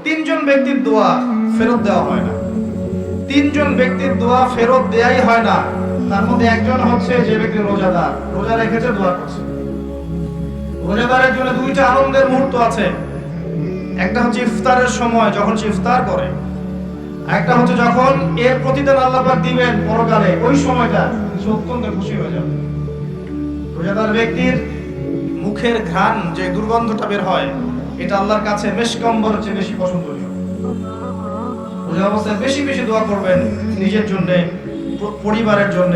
তিনজন ব্যক্তির দোয়া ফেরত দেওয়া হয় না। তিনজন ব্যক্তির দোয়া ফেরত দেয়াই হয় না। তার মধ্যে একজন হচ্ছে যে ব্যক্তি রোজাদার, রোজা রেখেছে, দোয়া করছে। রোজাদারের জন্য দুইটা আনন্দের মুহূর্ত আছে। একটা হচ্ছে ইফতারের সময়, যখন সে ইফতার করে। একটা হচ্ছে যখন এর প্রতিদান আল্লাহ পাক দিবেন পরকালে, ওই সময়টা সে অত্যন্ত খুশি হয়ে যাবে। রোজাদার ব্যক্তির মুখের ঘ্রাণ, যে দুর্গন্ধটা বের হয়, এটা আল্লাহর কাছে মেশকম্বরের চেয়ে বেশি পছন্দনীয়। রোজা অবস্থায় বেশি বেশি দোয়া করবেন, নিজের জন্য, পরিবারের জন্য,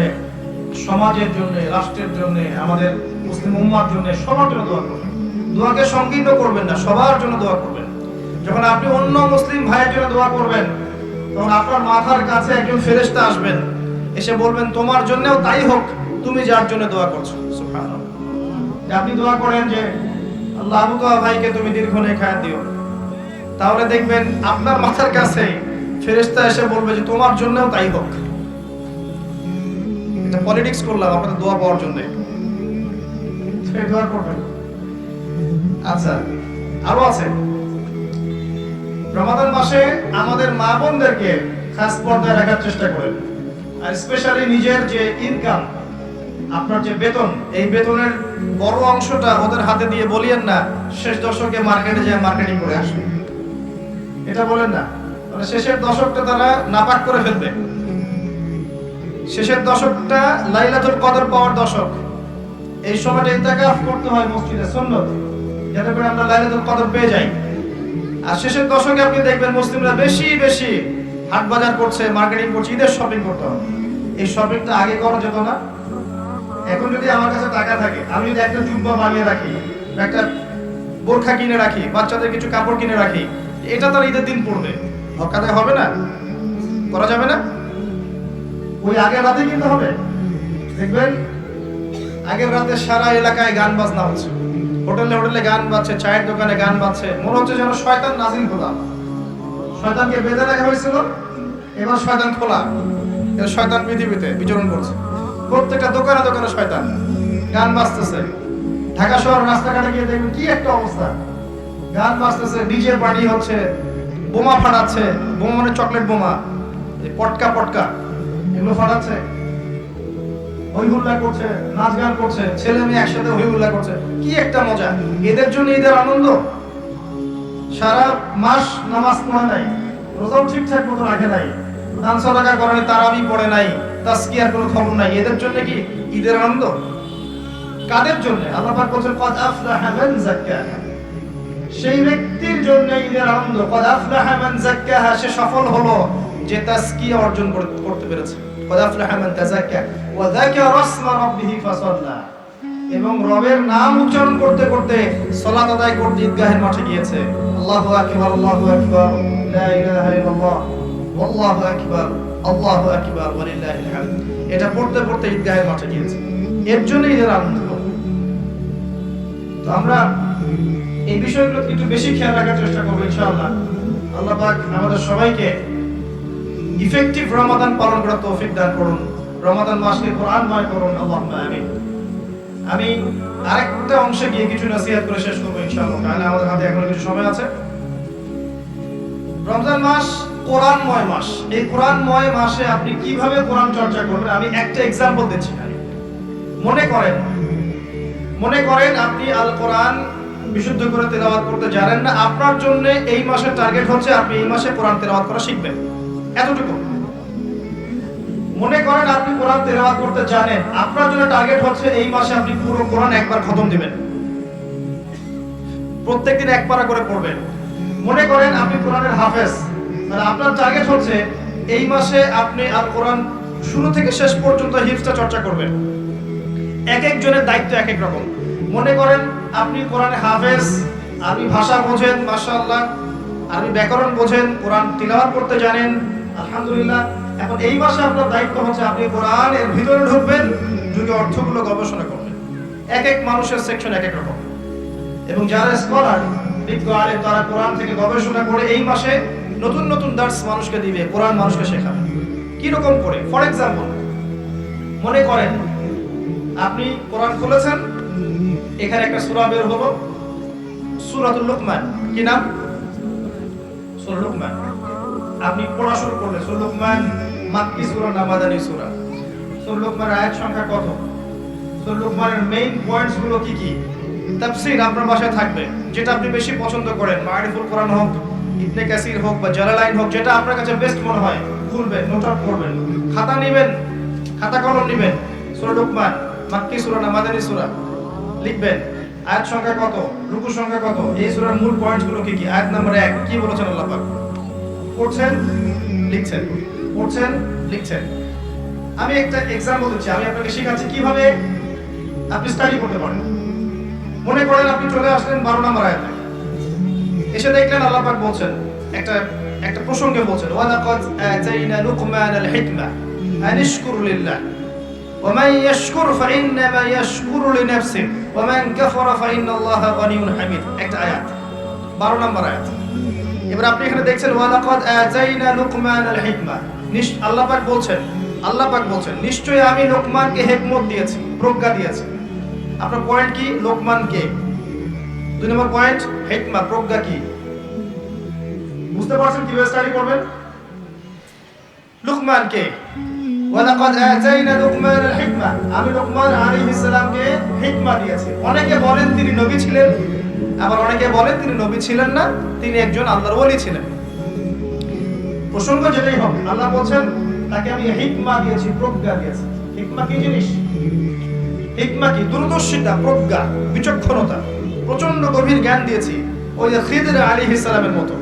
সমাজের জন্য, রাষ্ট্রের জন্য, আমাদের মুসলিম উম্মার জন্য, সবার জন্য দোয়া করবেন। দোয়াকে সংকীর্ণ করবেন না, সবার জন্য দোয়া করবেন। যখন আপনি অন্য মুসলিম ভাইয়ের জন্য দোয়া করবেন, তখন আপনার মাথার কাছে একজন ফেরেশতা আসবেন, এসে বলবেন তোমার জন্যও তাই হোক, তুমি যার জন্য দোয়া করছো। সুবহানাল্লাহ। আপনি দোয়া করেন যে আল্লাহ আবু তাওয়া ভাইকে তুমি দীর্ঘ নেখায়াত দিও, তাহলে দেখবেন আপনার মাথার কাছে ফেরেশতা এসে বলবে যে তোমার জন্যও তাই হোক। এটা পলিটিক্স করলাম আপনাদের দোয়া পাওয়ার জন্য, দোয়া করবেন। আচ্ছা, আরো আছে। রমাদান মাসে আমাদের মা বোনদেরকে খাস পর্দায় রাখার চেষ্টা করেন, আর স্পেশালি নিজের যে ইনকাম, আপনার যে বেতন, এই বেতনের বড় অংশটা ওদের হাতে দিয়ে বলিয়েন না শেষ দশকে মার্কেটে যায় মার্কেটিং করে আসবে, এটা বলেন না। মানে শেষের দশকটা তারা নাপাক করে ফেলবে। শেষের দশকটা লাইলাতুল কদর পাওয়ার দশক। এই সময়টা ইতিকাফ করতে হয় মসজিদে, সুন্নাত, যাতে করে আমরা লাইলাতুল কদর পেয়ে যাই। আর শেষের দশকে আপনি দেখবেন মুসলিমরা বেশি বেশি হাট বাজার করছে, মার্কেটিং করছে, ঈদের শপিং করতে হবে। এই শপিংটা আগে করা যেত না? এখন যদি আমার কাছে টাকা থাকে, আমি যদি একটা জুব্বা বানিয়ে রাখি, একটা বোরখা কিনে রাখি, বাচ্চাদের কিছু কাপড় কিনে রাখি, এটা তার ঈদের দিন পড়বে, হকাতে হবে না? করা যাবে না? ওই আগের রাতে কিনতে হবে। দেখবেন আগের রাতে সারা এলাকায় গান বাজনা হচ্ছে, হোটেলে হোটেলে গান বাজছে, চায়ের দোকানে গান বাজছে, মনে হচ্ছে যেন শয়তান নাজিল খোলা। শয়তানকে বেঁধে রাখা হয়েছিল, এবার শয়তান খোলা, শয়তান পৃথিবীতে বিচরণ করছে। প্রত্যেকটা দোকানে দোকানে শয়তান, গান বাজতেছে। ঢাকা শহর রাস্তাঘাটে গিয়ে দেখবেন কি একটা অবস্থা, গান বাজতেছে, ডিজে পার্টি হচ্ছে, বোমা ফাটাচ্ছে। বোমা মানে চকলেট বোমা, পটকা পটকা, এগুলো ফাটাচ্ছে, হই হুল্লা করছে, নাচ গান করছে, ছেলে মেয়ে একসাথে হই হুল্লা করছে। কি একটা মজা! এদের জন্য ঈদের আনন্দ। সারা মাস নামাজ পড়ে নাই, রোজাও ঠিকঠাক মতো রাখে নাই, দান সাদাকা করে নাই, তারাবি পড়ে নাই, তাজকিয়ার কোনো খবর নাই। এদের জন্য কি ঈদের আনন্দ? কাদের জন্য? আল্লাহ পাক বলেন ক্বাদ আফলাহা মান যাক্কাহা, সেই ব্যক্তির জন্য ঈদের আনন্দ। ক্বাদ আফলাহা মান যাক্কাহা, সে সফল হলো যে তাজকিয়া অর্জন করতে পেরেছে। ক্বাদ আফলাহা মান তাযাক্কা ওয়া যাকারা ইসমা রাব্বিহি ফাসাল্লা, এবং রবের নাম উচ্চারণ করতে করতে সালাত আদায় করতে ঈদগাহের মাঠে গিয়েছে। আল্লাহু আকবার, আল্লাহু আকবার, লা ইলাহা ইল্লাল্লাহ, আল্লাহু আকবার, আল্লাহু আকবার, ওয়া লিল্লাহিল হামদ। এটা পড়তে পড়তে ঈদগাহের মাঠে গিয়েছে। এর জন্য ঈদের আনন্দ। তো আমরা এই বিষয়গুলো একটু বেশি খেয়াল রাখার চেষ্টা করব ইনশাআল্লাহ। আল্লাহ পাক আমাদের সবাইকে ইফেক্টিভ রমাদান পালন করার তৌফিক দান করুন। রমাদান মাসকে কোরআনময় করুন, আল্লাহুম্মা আমিন। আমি আরেকটা অংশে গিয়ে কিছু নসিহত করে শেষ করব ইনশাআল্লাহ। তাহলে আমাদের হাতে এখনো কিছু সময় আছে। রমজান মাস কোরআনময় মাস। এই কোরআনময় মাসে আপনি কিভাবে কোরআন চর্চা করবেন, আমি একটা এক্সাম্পল দিচ্ছি। মনে করেন আপনি আল কোরআন বিশুদ্ধ করে তেলাওয়াত করতে জানেন না। আপনার জন্য এই মাসের টার্গেট হচ্ছে আপনি এই মাসে কোরআন তেলাওয়াত করা শিখবেন, এতটুকু। মনে করেন আপনি কোরআন তেলাওয়াত করতে জানেন, আপনার জন্য টার্গেট হচ্ছে এই মাসে আপনি পুরো কোরআন একবার খতম দিবেন, প্রত্যেকদিন এক পারা করে পড়বেন। মনে করেন আপনি কোরআনের হাফেজ, তাহলে আপনার টার্গেট হচ্ছে এই মাসে আপনি আল কোরআন শুরু থেকে শেষ পর্যন্ত হিফজটা চর্চা করবেন। এক একজনের দায়িত্ব এক এক রকম। মনে করেন আপনি কোরআনে হাফেজ, আরবি ভাষা বোঝেন, মাশাআল্লাহ, আরবি ব্যাকরণ বোঝেন, কোরআন তিলাওয়াত করতে জানেন, আলহামদুলিল্লাহ। এখন এই মাসে আপনার দায়িত্ব হচ্ছে আপনি কোরআন এর ভিতরে ঢুকবেন, ঢুকে অর্থগুলো গবেষণা করবেন। এক এক মানুষের সেকশন এক এক রকম, এবং যারা স্কলার, বিজ্ঞ আলেম, তারা কোরআন থেকে গবেষণা করে এই মাসে নতুন নতুন দার্স মানুষকে দিবে, কোরআন মানুষকে শেখাবে। কি রকম করে? ফর এক্সাম্পল, মনে করেন আপনি কোরআন খুলেছেন, এখানে একটা সূরা বের হলো, সূরাতুল লুকমান। কি নাম? সূরা লুকমান। আপনি পড়া শুরু করলে সূরা লুকমান মাক্কি সূরা না মাদানী সূরা? সূরা লুকমানের আয়াত সংখ্যা কত? সূরা লুকমানের মেইন পয়েন্টস গুলো কি কি? তাফসীর আপনার বাসায় থাকবে, যেটা আপনি বেশি পছন্দ করেন, মারিফুল কোরআন হোক, ইবনে কাসির হোক বা জালালাইন হোক, যেটা আপনার কাছে বেস্ট মনে হয় খুলবেন, নোট আউট করবেন, খাতা নেবেন, খাতা কলম নেবেন, সূরা লুকমান মাক্কি সূরা না মাদানী সূরা লিখবেন। আয়াত সংখ্যা কত, রুকু সংখ্যা কত, এই সূরার মূল পয়েন্টস গুলো কি কি? আয়াত নাম্বার 1 কি বলেছেন আল্লাহ পাক? পড়ছেন, লিখছেন, পড়ছেন, লিখছেন। আমি একটা एग्जांपल দিচ্ছি, আমি আপনাকে শেখাচ্ছি কিভাবে আপনি স্টাডি করতে পারেন। মনে করেন আপনি চলে আসলেন 12 নম্বর আয়াতে, এসে দেখলেন আল্লাহ পাক বলছেন, একটা প্রসঙ্গে বলছেন, ওয়ালাকাদ আতাইনা লুকমানাল হিকমা আনিশকুর লিল্লাহ ওয়া মান ইয়াশকুর ফাইন্নামা ইয়াশকুরু লিনাফসিহি ওয়া মান কাফারা ফাইন্নাল্লাহা গনিয়্যুন হামিদ। একটা আয়াত, 12 নম্বর আয়াত। এবার আপনি এখানে দেখছেন ওয়ালাকাদ আতাইনা লুকমানাল হিকমা, আল্লাহ পাক বলছেন নিশ্চয়ই আমি লোকমানকে হিকমত দিয়েছি, প্রজ্ঞা দিয়েছি। আপনার পয়েন্ট কি? লোকমান কে? 2 নম্বর পয়েন্ট হিকমা, প্রজ্ঞা কি? বুঝতে পারছেন কিভাবে স্টাডি করবেন? লোকমান কে? ওয়ালাকাদ আতাইনা লুকমানাল হিকমা, আমি লোকমান আলাইহিস সালামকে হিকমা দিয়েছি। অনেকে বলেন তিনি নবী ছিলেন, আবার অনেকে বলেন তিনি নবী ছিলেন না, তিনি একজন আল্লাহর ওলি ছিলেন। প্রসঙ্গ যেটাই হোক, আল্লাহ বলছেন তাকে আমি হিকমা দিয়েছি, প্রজ্ঞা দিয়েছি। হিকমা কি জিনিস? হিকমা কি? দূরদর্শিতা, প্রজ্ঞা, বিচক্ষণতা, প্রচন্ড গভীর জ্ঞান দিয়েছি। ওই যে খিদর আলাইহিস সালামের মতো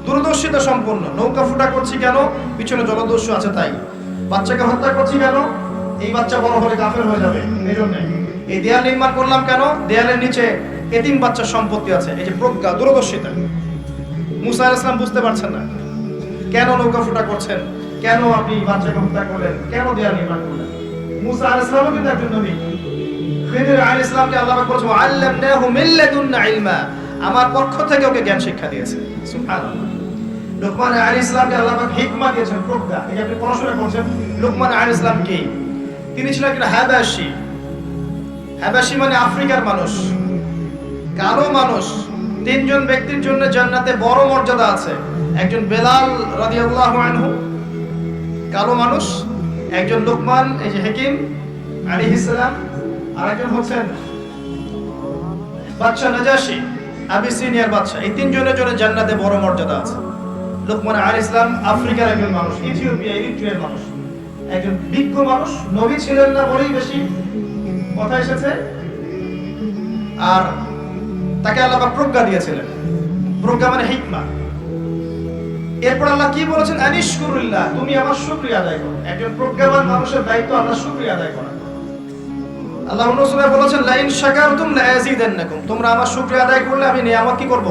দূরদর্শিতা সম্পন্ন। নৌকা ফুটা করছি কেন? পিছনে জলদস্যু আছে তাই। বাচ্চাকে হত্যা করছি কেন? এই বাচ্চা বড় হলে কাফের হয়ে যাবে, এই জন্য। এই দেয়াল নির্মাণ করলাম কেন? দেয়ালের নিচে এতিম বাচ্চার সম্পত্তি আছে। এই যে প্রজ্ঞা, দূরদর্শিতা। মুসা আলাইহিস সালাম বুঝতে পারছেন না কেন নৌকা ফুটা করছেন, কেন আপনি বাচ্চাকে হত্যা করলেন, কেন দেয়াল নির্মাণ করলেন। মুসা আলাইহিস সালামও কিন্তু একজন নবী। খিদর আলাইহিস সালামকে আল্লাহ পাক বলেছেন আল্লামনাহু মিন লাদুন্না ইলমা, আমার পক্ষ থেকে ওকে জ্ঞান শিক্ষা দিয়েছে। সুবহানাল্লাহ। লোকমান আলাইহিস সালামকে আল্লাহ পাক হিকমা দিয়েছেন, প্রজ্ঞা। এই যে আপনি পড়াশোনা করছেন, লোকমান আলাইহিস সালাম কে? তিনি ছিলেন একজন হাবাশী। হাবাশী মানে আফ্রিকার মানুষ, কালো মানুষ। 3 জন ব্যক্তির জন্য জান্নাতে বড় মর্যাদা আছে। একজন বেলাল রাদিয়াল্লাহু আনহু, কালো মানুষ, একজন লোকমান এই যে হাকিম আলাইহিস সালাম, আর একজন হচ্ছেন বাদশা নাজাশী, আবিসিনিয়ার বাদশা। এই 3 জনের জন্য জান্নাতে বড় মর্যাদা আছে। লোকমান আলাইহিস সালাম আফ্রিকার একজন মানুষ, ইথিওপিয়া, ইরিট্রিয়ার মানুষ, একজন বিজ্ঞ মানুষ। নবী ছিলেন না বলেই বেশি কথা এসেছে। আর তাকে আল্লাহ পাক প্রজ্ঞা দিয়েছিলেন। প্রজ্ঞা মানে হিকমা। এরপর আল্লাহ কি বলেছেন? আনিশকুরুল্লাহ, তুমি আমার শুকরিয়া আদায় করো। একজন প্রজ্ঞাবান মানুষের দায়িত্ব আল্লাহ শুকরিয়া আদায় করা। আল্লাহ অন্য সূরায় বলেছেন লাইন শাকারতুম লাযিদান্নাকুম, তোমরা আমার শুকরিয়া আদায় করলে আমি নিয়ামত কি করব?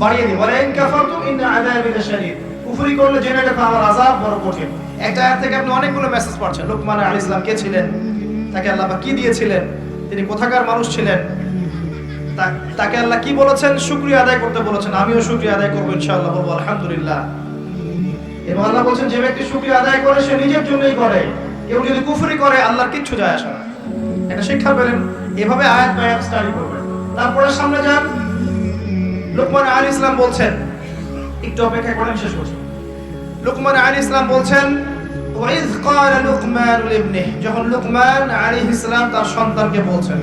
বাড়িয়ে দেব। ওয়া লাইন কাফারতুম ইন্না আযাবি লাশাদীদ, কুফরি করলে জেনে রাখো আমার আযাব বড় কঠিন। একটা আয়াত থেকে আপনি অনেকগুলো মেসেজ পাচ্ছেন। লোকমান আলাইহিস সালাম কে ছিলেন, তাকে আল্লাহ পাক কি দিয়েছিলেন, তিনি কোথাকার মানুষ ছিলেন, তাকে আল্লাহ কি বলেছেন? শুকরিয়া আদায় করতে বলেছেন। আমিও শুকরিয়া আদায় করব ইনশাআল্লাহ, বলবো আলহামদুলিল্লাহ। এবং আল্লাহ বলেন যে ব্যক্তি শুকরিয়া আদায় করে সে নিজের জন্যই করে, কেউ যদি কুফরি করে আল্লাহর কিচ্ছু যায় আসে না। এটা শিক্ষা পেলেন। এভাবে আয়াত বাই আয়াত স্টাডি করবেন। তারপরে সামনে যান। লোকমান আলাইহিস সালাম বলছেন, একটু অপেক্ষা করেন, শেষ করছি। লোকমান আলাইহিস সালাম বলছেন ওয়াইজ ক্বালা লুকমান লিবনিহি, যখন লোকমান আলাইহিস সালাম তার সন্তানকে বলছেন,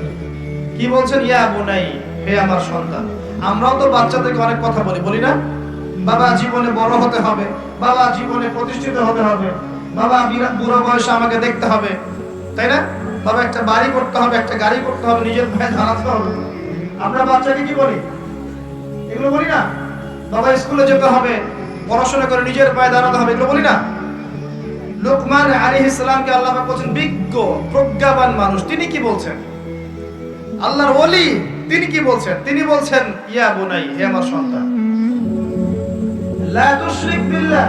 কি বলছেন? ইয়া বুনাই, হে আমার সন্তান। আমরাও তো বাচ্চাদেরকে অনেক কথা বলি না? বাবা জীবনে বড় হতে হবে, বাবা জীবনে প্রতিষ্ঠিত হতে হবে, বাবা বুড়ো বয়সে আমাকে দেখতে হবে, তাই না? বাবা একটা বাড়ি করতে হবে, একটা গাড়ি করতে হবে, নিজের পায়ে দাঁড়াতে হবে। আমরা বাচ্চাকে কি বলি? এগুলো বলি না? বাবা স্কুলে যেতে হবে, পড়াশোনা করে নিজের পায়ে দাঁড়াতে হবে, এগুলো বলি না? লোকমান আলাইহিস সালামকে আল্লাহ পাক বলেন বিজ্ঞ, প্রজ্ঞাবান মানুষ। তিনি কি বলছেন? আল্লাহর ওলি, তিনি কি বলছেন? তিনি বলছেন ইয়া বুনাই, হে আমার সন্তান, লা তুশরিক বিল্লাহ,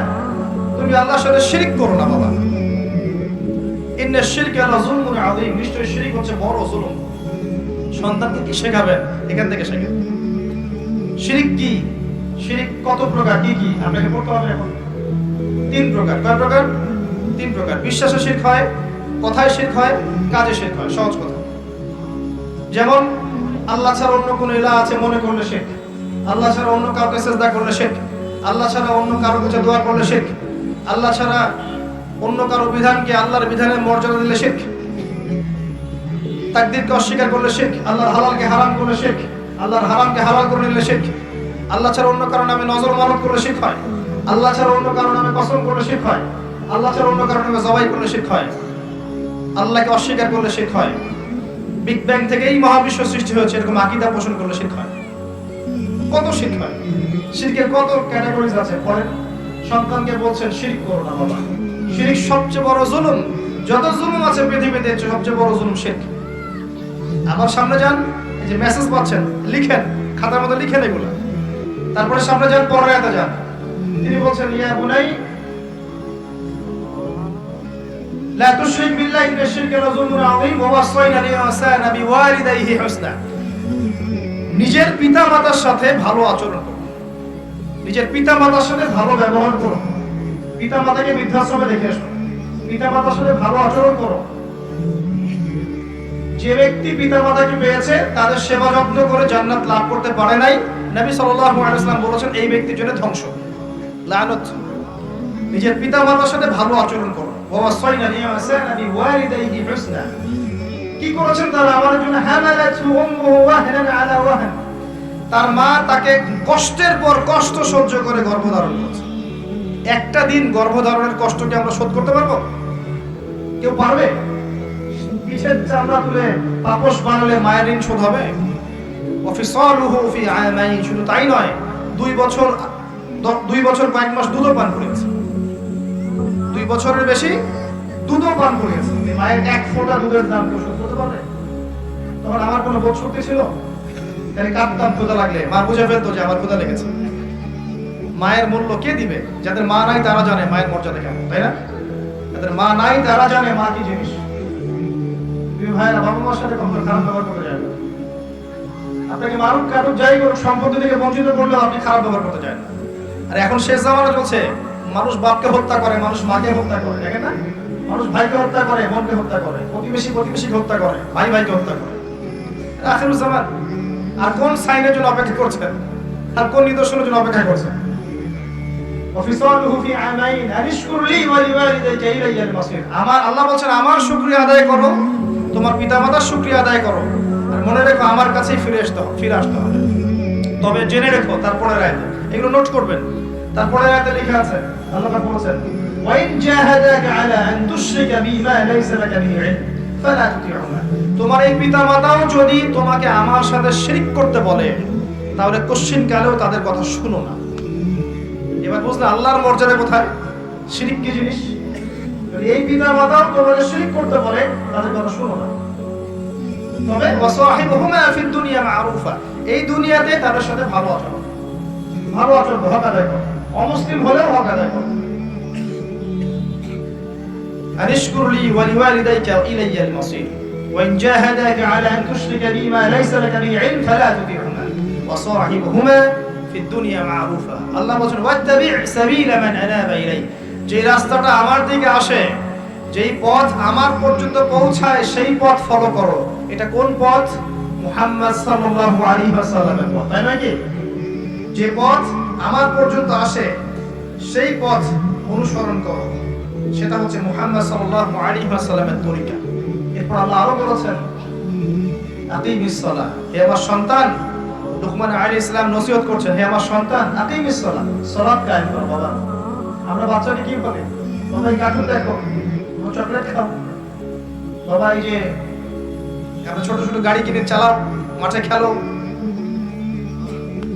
তুমি আল্লাহর সাথে শিরক করো না বাবা। ইন্না শিরকা লাযুলমুন আযীম, নিশ্চয়ই শিরক হচ্ছে বড় জুলুম। সন্তানকে কি শেখাবেন? এখান থেকে শেখেন। শিরক কি? শিরক কত প্রকার, কি কি আপনাকে পড়তে হবে এখন। 3 প্রকার। কয় প্রকার? 3 প্রকার। বিশ্বাসে শিরক হয়, কথায় শিরক হয়, কাজে শিরক হয়। সহজ কথা। যেমন আল্লাহ ছাড়া অন্য কোন ইলাহ আছে মনে করলে শিরক, আল্লাহ ছাড়া অন্য কাউকে সিজদা করলে শিরক, আল্লাহ ছাড়া অন্য কারো কাছে দোয়া করলে শিরক, আল্লাহ ছাড়া অন্য কারো বিধানকে আল্লাহর বিধানের মর্যাদা দিলে শিরক, তাকদীরকে অস্বীকার করলে শিরক, আল্লাহর হালালকে হারাম করলে শিরক, আল্লাহর হারামকে হালাল করে নিলে শিরক, আল্লাহ ছাড়া অন্য কারো নামে নজর মানত করলে শিরক হয়, আল্লাহ ছাড়া অন্য কারো নামে কসম করলে শিরক হয়, আল্লাহ ছাড়া অন্য কারো নামে জবাই করলে শিরক হয়, আল্লাহকে অস্বীকার করলে শিরক হয়, বিগ ব্যাং থেকেই মহাবিশ্ব সৃষ্টি হয়েছে এরকম আকীদা পোষণ করলে শিরক হয়। কত শিরক হয়, শিরকের কত ক্যাটাগরিজ আছে। পড়েন, সন্তানকে বলছেন শিরক করো না বাবা। শিরক সবচেয়ে বড় জুলুম, যত জুলুম আছে পৃথিবীতে সবচেয়ে বড় জুলুম শিরক। আবার সামনে যান, এই যে মেসেজ পাচ্ছেন লিখেন, খাতার মধ্যে লিখেন এগুলো। তারপরে সামনে যান, পরের আয়াতে যান, তিনি বলছেন ইয়া বুনাই লা তুশরিক বিল্লাহি ইন্না শিরকা লাযুলমুন আযীম ওয়া ওয়াসাইনা লিল-ইনসানা বিওয়ালিদাইহি হুসনা। নিজের পিতামাতার সাথে ভালো আচরণ করো, নিজের পিতামাতার সাথে ভালো ব্যবহার করো, পিতামাতাকে বৃদ্ধাশ্রমে দেখে এসো, পিতামাতার সাথে ভালো আচরণ করো। যে ব্যক্তি পিতামাতাকে পেয়েছে তাদের সেবা যত্ন করে জান্নাত লাভ করতে পারে নাই, নবী সাল্লাল্লাহু আলাইহি ওয়াসাল্লাম বলেছেন এই ব্যক্তির জন্য ধ্বংস, লানত। নিজের পিতামাতার সাথে ভালো আচরণ করো। ওয়া ওয়াসাইনা লিল-ইনসানা বিওয়ালিদাইহি হুসনা। কি করেছেন তারা? আমাদের জন্য হামালাতু উম্মুহু ওয়াহনান আলা ওয়াহন। তার মা তাকে কষ্টের পর কষ্ট সহ্য করে গর্ভধারণ করেছে। একটা দিন গর্ভধারণের কষ্টকে আমরা শোধ করতে পারবো? কেউ পারবে? পিছের চামড়া তুলে পাপোশ বানালে মায়ের ঋণ শোধ হবে? ওয়াফিসালুহু ফি আমাইন। শুধু তাই নয়, 2 বছর কয়েক মাস দুধও পান করেছে, 2 বছরের বেশি দুধও পান করেছে। মায়ের এক ফোঁটা দুধের দাম কেউ শোধ করতে পারবে? তখন আমার কোনো বোধ শক্তি ছিল? তাহলে কাঁদতাম ক্ষুধা লাগলে, মা বুঝে ফেলতো যে আমার ক্ষুধা লেগেছে। মায়ের মূল্য কে দিবে? যাদের মা নাই তারা জানে মায়ের মর্যাদা কেমন, তাই না? যাদের মা নাই তারা জানে মা কি জিনিস। তুমি ভাইয়েরা বাবা মার সাথে কখনো খারাপ ব্যবহার করতে যায় না। আপনাকে মারুক কাটুক যাই করুক, সম্পত্তি থেকে বঞ্চিত করলেও আপনি খারাপ ব্যবহার করতে চান না। আর এখন শেষ জামানা চলছে, মানুষ বাপকে হত্যা করে, মানুষ মাকে হত্যা করে, দেখেন না? মানুষ ভাইকে হত্যা করে, বোনকে হত্যা করে, প্রতিবেশীকে হত্যা করে, ভাইকে হত্যা করে। আখিরুজ জামান। আর কোন সাইনের জন্য অপেক্ষা করছেন? আর কোন নিদর্শনের জন্য অপেক্ষা করছেন? ওয়াফিসালুহু ফি আমাইন আনিশকুর লি ওয়া লিওয়ালিদাইকা ইলাইয়াল মাসির। আমার আল্লাহ বলেন আমার শুকরিয়া আদায় করো, তোমার পিতামাতার শুকরিয়া আদায় করো, আর মনে রেখো আমার কাছেই ফিরে আসতে হবে। তবে জেনে রেখো, তারপরের আয়াতে এগুলো নোট করবেন। তারপরের আয়াতে লেখা আছে, আল্লাহ পাক বলেছেন ওয়া ইন জাহাদাকা আলা আন তুশরিকা বিমা লাইসা লাকা বিহি ইলম ফালা তুতিউহুমা। তোমার এই পিতামাতাও যদি তোমাকে আমার সাথে শিরক করতে বলে, তাহলে কোশ্চিন কালেও তাদের কথা শুনো না। এবার বুঝলে আল্লাহর মর্যাদা কোথায়, শিরক কি জিনিস। যদি এই পিতামাতাও তোমাকে শিরক করতে বলে, তাদের কথা শুনো না। তবে ওয়াসাহিবহুমা ফিদ দুনিয়া মারুফা। এই দুনিয়াতে তাদের সাথে ভালো আচরণ, হক আদায় করো। অমুসলিম হলেও হক আদায় করো। আনিশকুর লি ওয়া লিওয়ালিদাইকা ইলাইয়াল মাসির ওয়া ইন জাহাদাকা আলা আন তুশরিকা বিমা লাইসা লাকা বিহি ইলম ফালা তুতিউহুমা ওয়া সাহিবহুমা ফিদ দুনিয়া মারুফা। আল্লাহ বলেন ওয়াত্তাবি' সাবিলা মান আনাবা ইলাই। যে রাস্তাটা আমার দিকে আসে, যেই পথ আমার পর্যন্ত পৌঁছায়, সেই পথ ফলো করো। এটা কোন পথ? মুহাম্মদ সাল্লাল্লাহু আলাইহি ওয়াসাল্লামের পথ, তাই নাকি? যে পথ আমার পর্যন্ত আসে সেই পথ অনুসরণ করো, সেটা হচ্ছে মুহাম্মদ সাল্লাল্লাহু আলাইহি ওয়াসাল্লামের তরিকা। এরপর আল্লাহ আরো বলেছেন আকিমিস সালাহ। হে আমার সন্তান, লুকমান আলাইহিস সালাম নসিহত করছেন, হে আমার সন্তান আকিমিস সালাহ, সালাত কায়েম করো। বাবা, আমরা বাচ্চাকে কি বলে? বাবা এই কার্টুন দেখো, চকলেট খাও, বাবা এই যে আমরা ছোট ছোট গাড়ি কিনে চালাও, মাঠে খেলো।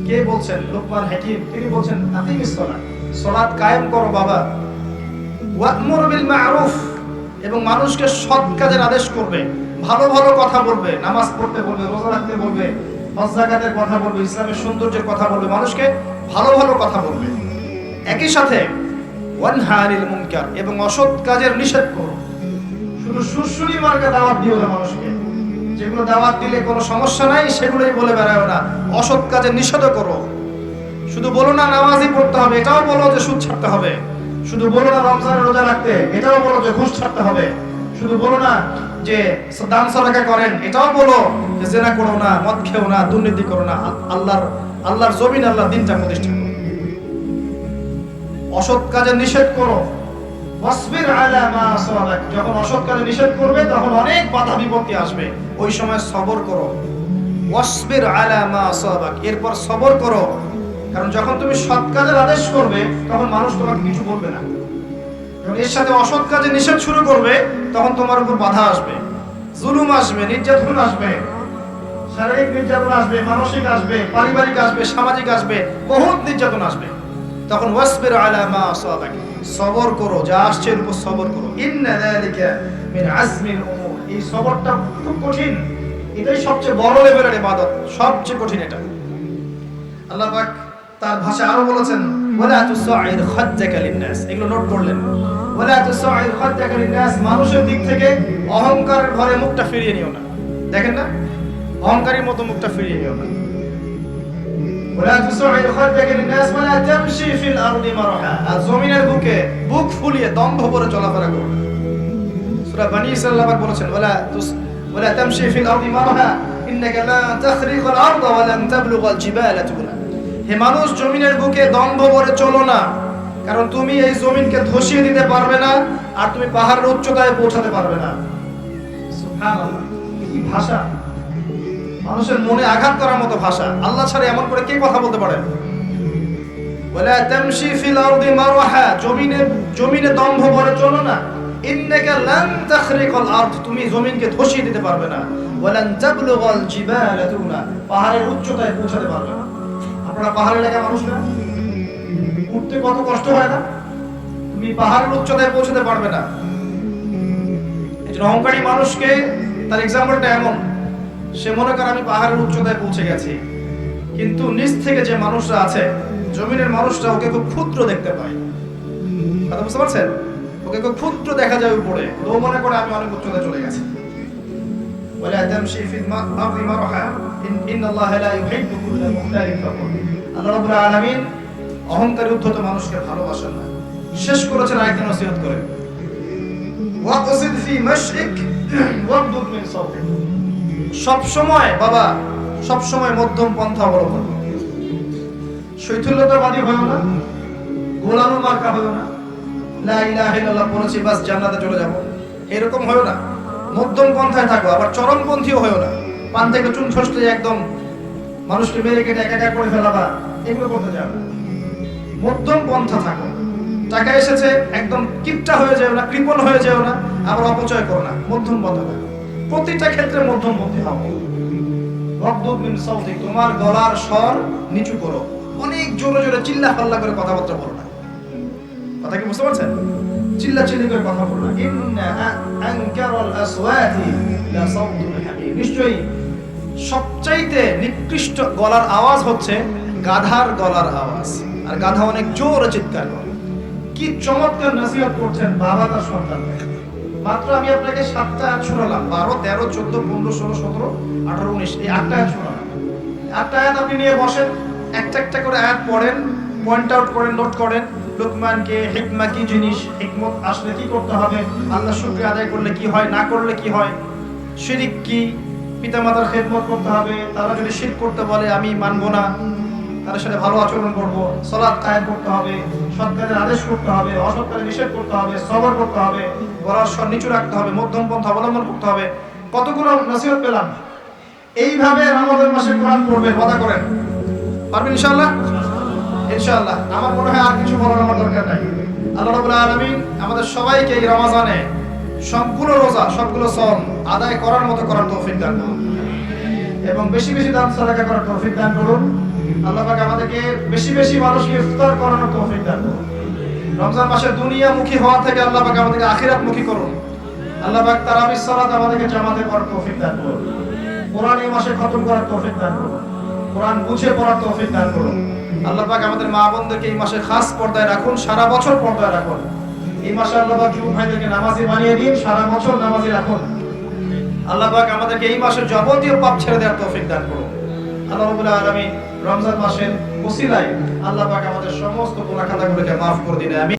কে বলছেন? লুকমান হাকিম। তিনি বলছেন আকিমিস সালাহ, সালাত কায়েম করো বাবা। ওয়া'মুর বিল মা'রুফ, এবং মানুষকে সৎ কাজের আদেশ করবে, ভালো ভালো কথা বলবে, নামাজ পড়তে বলবে, রোজা রাখতে বলবে, হজ যাকাতের কথা বলবে, ইসলামের সৌন্দর্যের কথা বলবে, মানুষকে ভালো ভালো কথা বলবে। একই সাথে ওয়ানহা আনিল মুনকার, এবং অসৎ কাজের নিষেধ করো। শুধু সুরসুরি মার্কা দাওয়াত দিও না মানুষকে, যেগুলো দাওয়াত দিলে কোনো সমস্যা নাই সেগুলোই বলে বেড়াও না। অসৎ কাজের নিষেধ করো। শুধু বলো না নামাজই পড়তে হবে, এটাও বলো যে সুদ ছাড়তে হবে। শুধু বলো না রমজানের রোজা রাখতে, এটাও বলো যে ঘুষ ছাড়তে হবে। শুধু বলো না যে দান সাদাকা করেন, এটাও বলো যে জেনা করো না, মদ খেও না, দুর্নীতি করো না। আল্লাহর জমিন, আল্লাহর দিনটা প্রতিষ্ঠা করো। অসৎ কাজে নিষেধ করো। ওয়াসবির আলা মা আসাবাক, যখন অসৎ কাজে নিষেধ করবে তখন অনেক বাধা বিপত্তি আসবে, ওই সময় সবর করো। ওয়াসবির আলা মা আসাবাক, এরপর সবর করো, কারণ যখন তুমি সৎ কাজের আদেশ করবে তখন মানুষ তোমাকে কিছু বলবে না। যখন এর সাথে অসৎ কাজে নিষেধ শুরু করবে তখন তোমার উপর বাধা আসবে, জুলুম আসবে, নির্যাতন আসবে, শারীরিক নির্যাতন আসবে, মানসিক আসবে, পারিবারিক আসবে, সামাজিক আসবে, বহুত নির্যাতন আসবে। তখন ওয়াসবির আলা মা আসাবাক, সবর করো, যা আসছে এর উপর সবর করো। ইন্না যালিকা মিন আজমিল উমুর, এই সবরটা খুব কঠিন, এটাই সবচেয়ে বড় লেভেলের ইবাদত, সবচেয়ে কঠিন এটা। আল্লাহ পাক তার ভাষা আরো বলেছেন, ওয়ালা তুসাইর খাদ্দাকা লিন-নাস, এগুলো নোট করলেন। ওয়ালা তুসাইর খাদ্দাকা লিন-নাস, মানুষের দিক থেকে অহংকারের ভরে মুখটা ফিরিয়ে নিও না। দেখেন না, অহংকারীর মতো মুখটা ফিরিয়ে নিও না। ওয়ালা তুসাইর খাদ্দাকা লিন-নাস ওয়ালা তামশি ফিল আরদি মারহা, আর জমিনের বুকে বুক ফুলিয়ে দম্ভ করে চলাফেরা করো। সূরা বনী ইসরাঈল আবার বলেছেন, ওয়ালা তামশি ফিল আরদি মারহা ইন্নাকা লা তাখরিকাল আরদা ওয়া লান তাবলুগাল জিবালা তুলা। হে মানুষ, জমিনের বুকে দম্ভ করে চলো না, কারণ তুমি এই জমিনকে ধসিয়ে দিতে পারবে না, আর তুমি পাহাড়ের উচ্চতায় পৌঁছাতে পারবে না। সুবহানাল্লাহ, কি ভাষা! মানুষের মনে আঘাত করার মতো ভাষা। আল্লাহ ছাড়া এমন করে কে কথা বলতে পারে? ওয়ালা তামশি ফিল আরদি মারহা, জমিনে দম্ভ করে চলো না। ইন্নাকা লান তাখরিকাল আরদ, তুমি জমিনকে ধসিয়ে দিতে পারবে না। ওয়া লান তাবলুগাল জিবালা তুলা, পাহাড়ের উচ্চতায় পৌঁছাতে পারবে না। আপনারা পাহাড় এলাকার মানুষ না, উঠতে কত কষ্ট হয় না? তুমি পাহাড়ের উচ্চতায় পৌঁছাতে পারবে না। একজন অহংকারী মানুষকে তার এক্সাম্পলটা এমন, সে মনে করে আমি পাহাড়ের উচ্চতায় পৌঁছে গেছি, কিন্তু নিচ থেকে যে মানুষরা আছে, জমিনের মানুষরা ওকে খুব ক্ষুদ্র দেখতে পায়। কথা বুঝতে পারছেন? ওকে খুব ক্ষুদ্র দেখা যায় উপরে, ও মনে করে আমি অনেক উচ্চতায় চলে গেছি। ওয়ালা তামশি ফিল আরদি মারহা ইন্নাল্লাহা লা ইউহিব্বু কুল্লা মুখতালিন ফাখুর। আল্লাহ রাব্বুল আলামিন অহংকারী উদ্ধত মানুষকে ভালোবাসেন না। শেষ করেছেন আয়াতে নসিহত করে, ওয়াকসিদ ফি মাশরিক ওয়াগদুদ মিন সাওতিক, সব সময় বাবা, সব সময় মধ্যম পন্থা অবলম্বন করো। শৈথিল্যতাবাদী হয়ো না, গোলানো মার্কা হয়ো না, লা ইলাহা ইল্লাল্লাহ পড়েছি বাস জান্নাতে চলে যাব, এরকম হয়ো না। মধ্যম পন্থায় থাকো, আবার চরমপন্থীও হয়ো না। পান থেকে চুন খসতে একদম মানুষকে মেরে কেটে একা করে ফেলাবা, এগুলো করতে যাবে। মধ্যম পন্থা থাকো। টাকা এসেছে একদম কিপটা হয়ে যাও না, কৃপণ হয়ে যাও না, আবার অপচয় করো না, মধ্যম পন্থা থাকো। প্রতিটা ক্ষেত্রে মধ্যমপন্থী হও। ওয়াগদুদ মিন সাওতিক, তোমার গলার স্বর নিচু করো, অনেক জোরে জোরে চিল্লা পাল্লা করে কথাবার্তা বলো না। কথা কি বুঝতে পারছেন? চিল্লা চিল্লি করে কথা বলো না। ইন্না আনকারাল আসওয়াতি লা সাওতুল হামির, নিশ্চয়ই সবচাইতে নিকৃষ্ট গলার আওয়াজ হচ্ছে গাধার গলার আওয়াজ। আর গাধা অনেক জোরে চিৎকার করে। কি চমৎকার নসিহত করছেন বাবা তার সন্তানকে। মাত্র আমি আপনাকে 7টা আয়াত শোনালাম, 12, 13, 14, 15, 16, 17, 18, 19, এই 8টা আয়াত শোনালাম। 8টা আয়াত আপনি নিয়ে বসেন, একটা একটা করে আয়াত পড়েন, পয়েন্ট আউট করেন, নোট করেন। লোকমানকে হিকমা কি জিনিস, হিকমত আসলে কি করতে হবে, আল্লাহ শুকরিয়া আদায় করলে কি হয়, না করলে কি হয়, শিরক কি, পিতামাতার খেদমত করতে হবে, তারা যদি শিরক করতে বলে আমি মানবো না, তাদের সাথে ভালো আচরণ করব, সালাত কায়েম করতে হবে, সৎ কাজের আদেশ করতে হবে, অসৎ কাজে নিষেধ করতে হবে, সবর করতে হবে, গলার স্বর নিচু রাখতে হবে, মধ্যম পন্থা অবলম্বন করতে হবে। কতগুলো নসিহত পেলাম। এইভাবে রমজান মাসে কোরআন পড়বেন, ওয়াদা করেন। পারবেন ইনশাআল্লাহ? ইনশাআল্লাহ। আমার মনে হয় আর কিছু বলার আমার দরকার নাই। আল্লাহ রাব্বুল আলামিন আমাদের সবাইকে এই রমজানে সবগুলো রোজা, সবগুলো সওম আদায় করার মতো করার তৌফিক দান করুন, এবং বেশি বেশি দান সাদাকা করার তৌফিক দান করুন। আল্লাহ পাক আমাদেরকে বেশি বেশি মানুষকে ইফতার করানোর তৌফিক দান করুন। রমজান মাসে দুনিয়ামুখী হওয়া থেকে আল্লাহ পাক আমাদেরকে আখিরাতমুখী করুন। আল্লাহ পাক তারাবির সালাত আমাদেরকে জামাতে করার তৌফিক দান করুন। কোরআন এই মাসে খতম করার তৌফিক দান করুন। কোরআন বুঝে পড়ার তৌফিক দান করুন। আল্লাহ পাক আমাদের মা বোনদেরকে এই মাসে খাস পর্দায় রাখুন, সারা বছর পর্দায় রাখুন। এই মাসে আল্লাহ পাক যুবক ভাইদেরকে নামাজি বানিয়ে দিন, সারা বছর নামাজি রাখুন। আল্লাহ পাক আমাদেরকে এই মাসের যাবতীয় পাপ ছেড়ে দেওয়ার তৌফিক দান করুন। আল্লাহ রাব্বুল আলামিন রমজান মাসের ওসিলায় আল্লাহ পাক আমাদের সমস্ত গুনাহ খাতাগুলোকে মাফ করে দিন। আমিন।